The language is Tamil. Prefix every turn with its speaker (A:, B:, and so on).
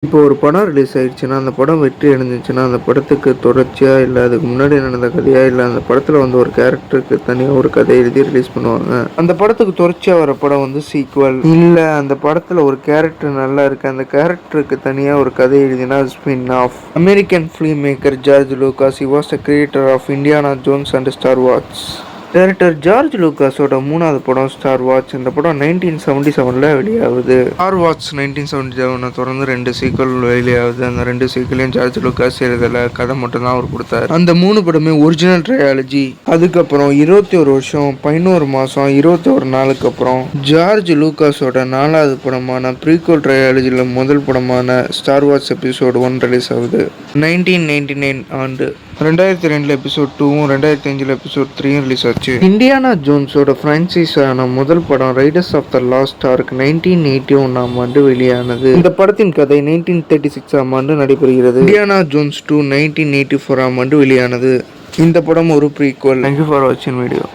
A: இப்போ ஒரு படம் ரிலீஸ் ஆயிடுச்சுன்னா, அந்த படம் வெற்றி அடைஞ்சிச்சுன்னா, அந்த படத்துக்கு தொடர்ச்சியா இல்ல அதுக்கு முன்னாடி நடந்த கதையா, இல்ல அந்த படத்துல வந்து ஒரு கேரக்டருக்கு தனியா ஒரு கதை எழுதி ரிலீஸ் பண்ணுவாங்க. அந்த படத்துக்கு தொடர்ச்சியா வர படம் வந்து சீக்வல். இல்ல அந்த படத்துல ஒரு கேரக்டர் நல்லா இருக்கு, அந்த கேரக்டருக்கு தனியா ஒரு கதை எழுதினா spin off. American film maker George Lucas, he was the creator of Indiana Jones and Star Wars. Director George லூகாஸோட 3வது படம் ஸ்டார் வாட்ச். இந்த படம் 1977ல் வெளியாகுது. ஸ்டார் வாட்ச் 1977 தொடர்ந்து 2 சீக்வல் வெளியாகுது. அந்த 2 சீக்வலையும் ஜார்ஜ் லூகாஸ் எழுதல, கதை மட்டும் தான் அவர் கொடுத்தாரு. அந்த 3 படமே ஒரிஜினல் ட்ரையாலஜி. அதுக்கப்புறம் 21 வருஷம் 11 மாசம் 21 நாளுக்கு அப்புறம் ஜார்ஜ் லூகாஸோட 4வது படமான ப்ரீக்வல் ட்ரையாலஜியில் முதல் படமான ஸ்டார் வாட்ச் எபிசோட் 1 ரிலீஸ் ஆகுது. 1999 ஆண்டு. 2002 எபிசோட் 2வும் 2005 எபிசோட் 3யும் ரிலீஸ் ஆச்சு. இண்டியானா ஜோன்ஸோட பிரான்சைஸான முதல் படம் raiders of the lost ark 1981 ஆண்டு வெளியானது. இந்த படத்தின் கதை 1936 ஆண்டு நடைபெறுகிறது. இண்டியானா ஜோன்ஸ் 2 1984 ஆண்டு வெளியானது. இந்த படம் ஒரு ப்ரீக்வல். தேங்க்யூ ஃபார் வாட்சிங் வீடியோ.